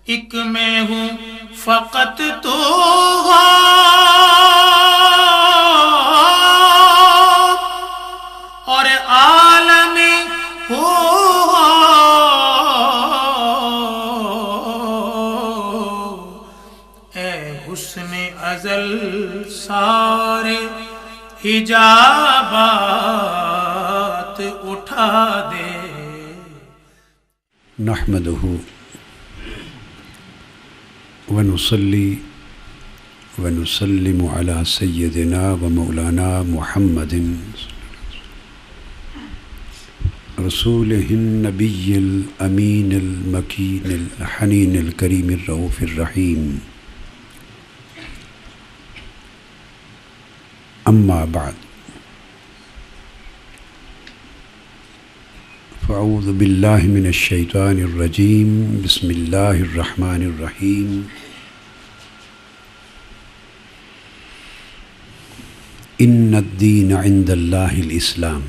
ایک میں ہوں فقط تو ہو اور عالم ہو اے حسن ازل سارے حجابات اٹھا دے. نحمدہ ونصلی ونسلم علی سیدنا و مولانا محمد رسولہ النبی الامین المکین الحنین الکریم الرؤوف الرحیم. اما بعد فاعوذ باللہ من الشیطان الرجیم. بسم اللہ الرحمن الرحیم. ان الدین عند اللہ الاسلام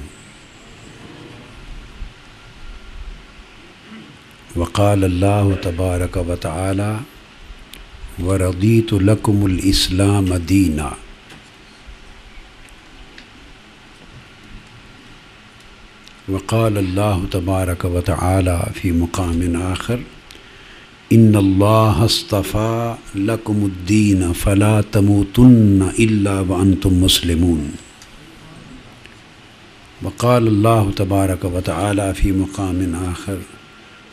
وقال اللہ تبارک و تعالی ورضیت لکم الاسلام دینا. وقال اللہ تبارک و تعالی فی مقام آخر ان اللہ اصطفى لکم الدین فلا تموتن الا وانتم مسلمون. وقال اللہ تبارک و تعالی فی مقام آخر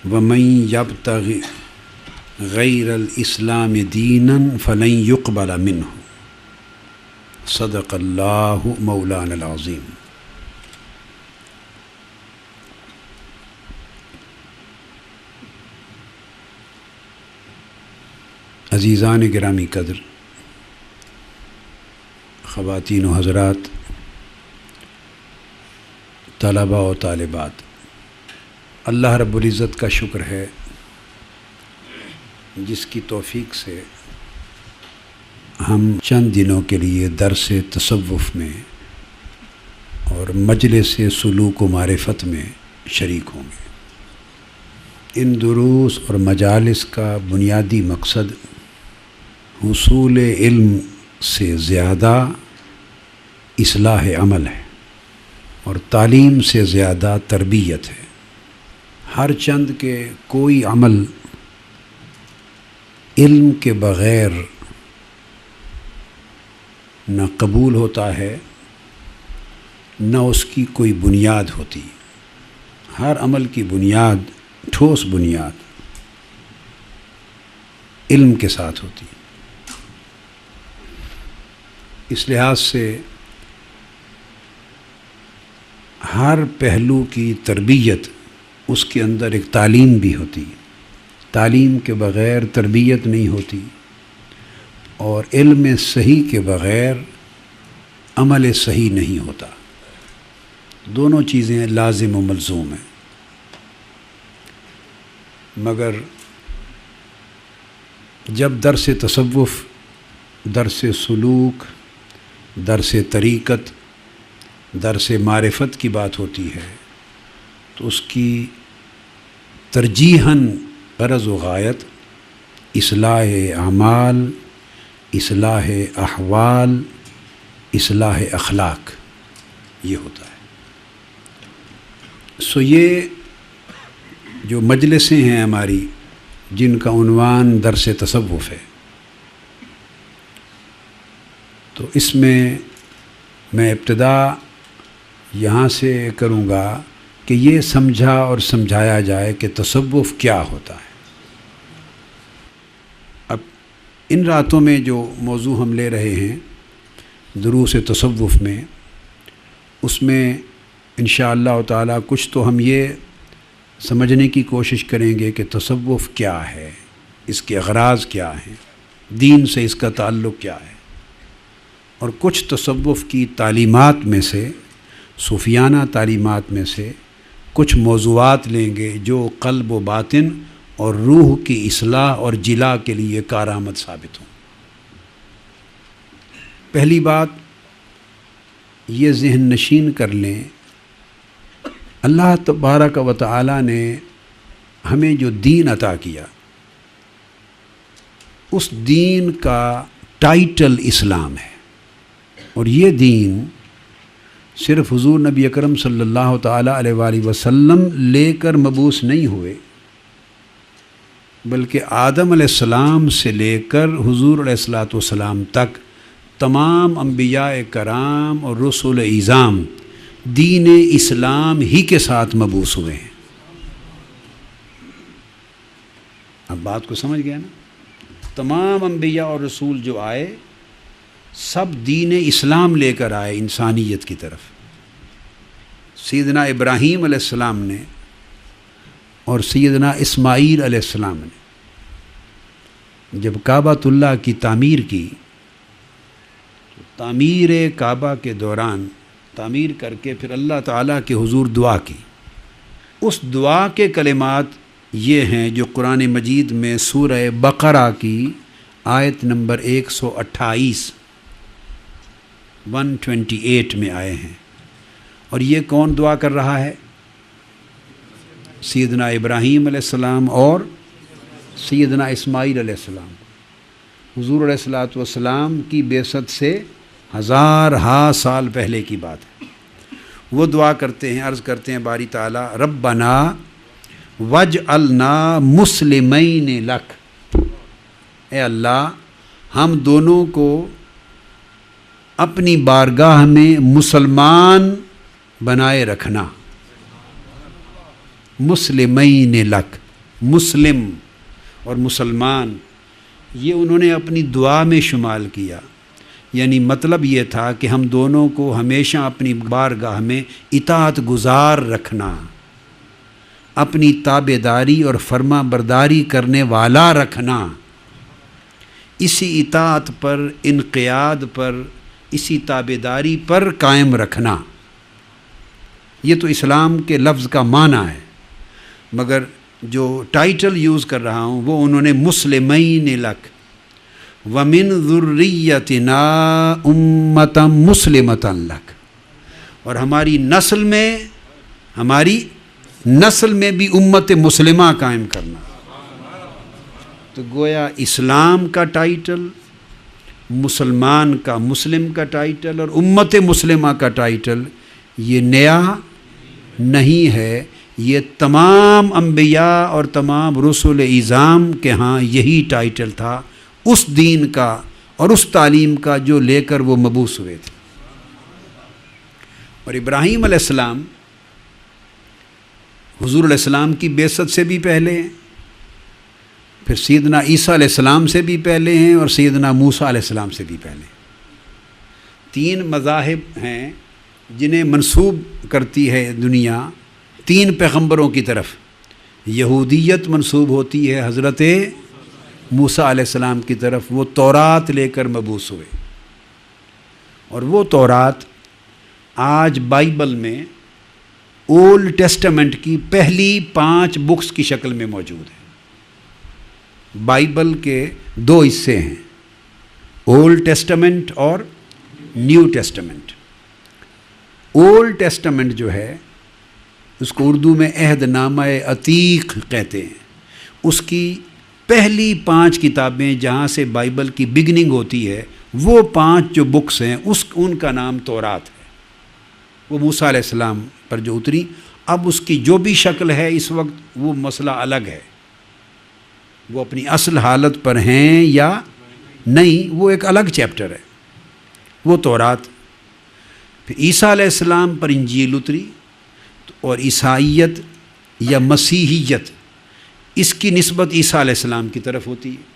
ومن یبتغ غیر الاسلام دینا فلن يقبل منہ. صدق اللہ مولانا العظیم. عزیزان گرامی قدر، خواتین و حضرات، طلباء و طالبات، اللہ رب العزت کا شکر ہے جس کی توفیق سے ہم چند دنوں کے لیے درس تصوف میں اور مجلس سلوک و معرفت میں شریک ہوں گے. ان دروس اور مجالس کا بنیادی مقصد حصول علم سے زیادہ اصلاح عمل ہے اور تعلیم سے زیادہ تربیت ہے. ہر چند کے کوئی عمل علم کے بغیر نہ قبول ہوتا ہے نہ اس کی کوئی بنیاد ہوتی. ہر عمل کی بنیاد، ٹھوس بنیاد، علم کے ساتھ ہوتی. اس لحاظ سے ہر پہلو کی تربیت اس کے اندر ایک تعلیم بھی ہوتی. تعلیم کے بغیر تربیت نہیں ہوتی اور علم صحیح کے بغیر عمل صحیح نہیں ہوتا. دونوں چیزیں لازم و ملزوم ہیں. مگر جب درس تصوف، درس سلوک، درس طریقت، درس معرفت کی بات ہوتی ہے تو اس کی ترجیحاً غرض و غایت اصلاح اعمال، اصلاح احوال، اصلاح اخلاق یہ ہوتا ہے. یہ جو مجلسیں ہیں ہماری جن کا عنوان درس تصوف ہے، تو اس میں میں ابتدا یہاں سے کروں گا کہ یہ سمجھا اور سمجھایا جائے کہ تصوف کیا ہوتا ہے. اب ان راتوں میں جو موضوع ہم لے رہے ہیں دروس تصوف میں، اس میں انشاءاللہ تعالی کچھ تو ہم یہ سمجھنے کی کوشش کریں گے کہ تصوف کیا ہے، اس کے اغراض کیا ہیں، دین سے اس کا تعلق کیا ہے، اور کچھ تصوف کی تعلیمات میں سے، صوفیانہ تعلیمات میں سے کچھ موضوعات لیں گے جو قلب و باطن اور روح کی اصلاح اور جلا کے لیے کارآمد ثابت ہوں. پہلی بات یہ ذہن نشین کر لیں، اللہ تبارک و تعالی نے ہمیں جو دین عطا کیا اس دین کا ٹائٹل اسلام ہے، اور یہ دین صرف حضور نبی اکرم صلی اللہ تعالیٰ علیہ وآلہ وسلم لے کر مبعوث نہیں ہوئے، بلکہ آدم علیہ السلام سے لے کر حضور علیہ الصلاۃ والسلام تک تمام انبیاء کرام اور رسول اعظام دین اسلام ہی کے ساتھ مبعوث ہوئے ہیں۔ اب بات کو سمجھ گیا نا؟ تمام انبیاء اور رسول جو آئے سب دین اسلام لے کر آئے انسانیت کی طرف۔ سیدنا ابراہیم علیہ السلام نے اور سیدنا اسماعیل علیہ السلام نے جب کعبۃ اللہ کی تعمیر کی، تو تعمیر کعبہ کے دوران تعمیر کر کے پھر اللہ تعالیٰ کے حضور دعا کی۔ اس دعا کے کلمات یہ ہیں جو قرآن مجید میں سورہ بقرہ کی آیت نمبر 128 میں آئے ہیں۔ اور یہ کون دعا کر رہا ہے؟ سیدنا ابراہیم علیہ السلام اور سیدنا اسماعیل علیہ السلام۔ حضور علیہ الصلاۃ والسلام کی بعثت سے ہزارہا سال پہلے کی بات ہے۔ وہ دعا کرتے ہیں، عرض کرتے ہیں باری تعالیٰ ربنا وجعلنا مسلمین لک، اے اللہ ہم دونوں کو اپنی بارگاہ میں مسلمان بنائے رکھنا۔ مسلمین لک، مسلم اور مسلمان یہ انہوں نے اپنی دعا میں شمال کیا، یعنی مطلب یہ تھا کہ ہم دونوں کو ہمیشہ اپنی بارگاہ میں اطاعت گزار رکھنا، اپنی تابعداری اور فرما برداری کرنے والا رکھنا، اسی اطاعت پر، انقیاد پر، اسی تابعداری پر قائم رکھنا۔ یہ تو اسلام کے لفظ کا معنی ہے، مگر جو ٹائٹل یوز کر رہا ہوں وہ انہوں نے مسلمین لک ومن ذریتنا امتا مسلمتا لک، اور ہماری نسل میں بھی امت مسلمہ قائم کرنا۔ تو گویا اسلام کا ٹائٹل، مسلمان کا، مسلم کا ٹائٹل اور امت مسلمہ کا ٹائٹل یہ نیا نہیں ہے، یہ تمام انبیاء اور تمام رسول اعظام کے ہاں یہی ٹائٹل تھا اس دین کا اور اس تعلیم کا جو لے کر وہ مبعوث ہوئے تھے۔ اور ابراہیم علیہ السلام حضور علیہ السلام کی بعثت سے بھی پہلے ہیں، پھر سیدنا عیسیٰ علیہ السلام سے بھی پہلے ہیں، اور سیدنا موسیٰ علیہ السلام سے بھی پہلے ہیں۔ 3 مذاہب ہیں جنہیں منسوب کرتی ہے دنیا 3 پیغمبروں کی طرف۔ یہودیت منسوب ہوتی ہے حضرت موسیٰ علیہ السلام کی طرف، وہ تورات لے کر مبعوث ہوئے، اور وہ تورات آج بائبل میں اولڈ ٹیسٹمنٹ کی پہلی 5 بکس کی شکل میں موجود ہے۔ بائبل کے 2 حصے ہیں، اولڈ ٹیسٹمنٹ اور نیو ٹیسٹمنٹ۔ اولڈ ٹیسٹمنٹ جو ہے اس کو اردو میں عہد نامہ عتیق کہتے ہیں، اس کی پہلی 5 کتابیں جہاں سے بائبل کی بگننگ ہوتی ہے، وہ 5 جو بکس ہیں ان کا نام تورات ہے۔ وہ موسیٰ علیہ السلام پر جو اتری، اب اس کی جو بھی شکل ہے اس وقت وہ مسئلہ الگ ہے، وہ اپنی اصل حالت پر ہیں یا نہیں وہ ایک الگ چیپٹر ہے، وہ تورات۔ پھر عیسیٰ علیہ السلام پر انجیل اتری، اور عیسائیت یا مسیحیت اس کی نسبت عیسیٰ علیہ السلام کی طرف ہوتی ہے۔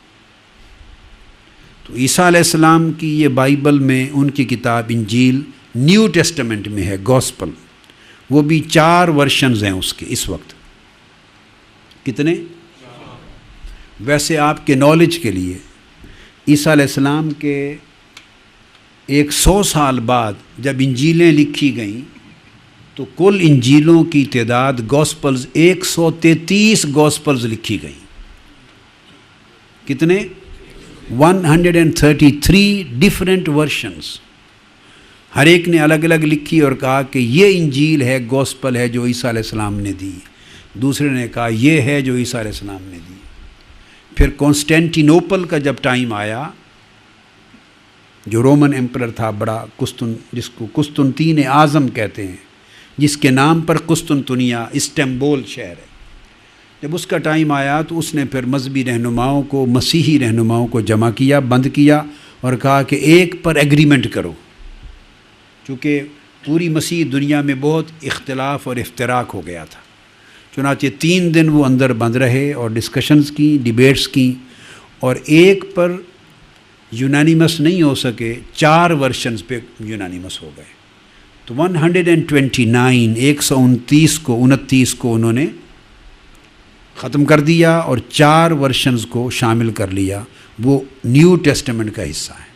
تو عیسیٰ علیہ السلام کی یہ بائبل میں ان کی کتاب انجیل نیو ٹیسٹمنٹ میں ہے، گوسپل، وہ بھی 4 ورشنز ہیں اس کے اس وقت۔ کتنے؟ ویسے آپ کے نالج کے لیے عیسیٰ علیہ السلام کے 100 سال بعد جب انجیلیں لکھی گئیں تو کل انجیلوں کی تعداد گوسپلز 133 گوسپلز لکھی گئیں۔ کتنے؟ 133 ڈیفرنٹ ورشنز، ہر ایک نے الگ الگ لکھی اور کہا کہ یہ انجیل ہے، گوسپل ہے جو عیسیٰ علیہ السلام نے دی، دوسرے نے کہا یہ ہے جو عیسیٰ علیہ السلام نے دی۔ پھر کانسٹینٹینوپل کا جب ٹائم آیا، جو رومن ایمپرر تھا بڑا جس کو قسطنطین اعظم کہتے ہیں، جس کے نام پر قسطنطنیہ استنبول شہر ہے، جب اس کا ٹائم آیا تو اس نے پھر مذہبی رہنماؤں کو، مسیحی رہنماؤں کو جمع کیا، بند کیا اور کہا کہ ایک پر ایگریمنٹ کرو، چونکہ پوری مسیحی دنیا میں بہت اختلاف اور افتراق ہو گیا تھا۔ چنانچہ 3 دن وہ اندر بند رہے اور ڈسکشنز کی، ڈیبیٹس کی، اور ایک پر یونانیمس نہیں ہو سکے، 4 ورشنز پہ یونانیمس ہو گئے۔ تو 129 کو انہوں نے ختم کر دیا اور 4 ورشنز کو شامل کر لیا، وہ نیو ٹیسٹمنٹ کا حصہ ہے۔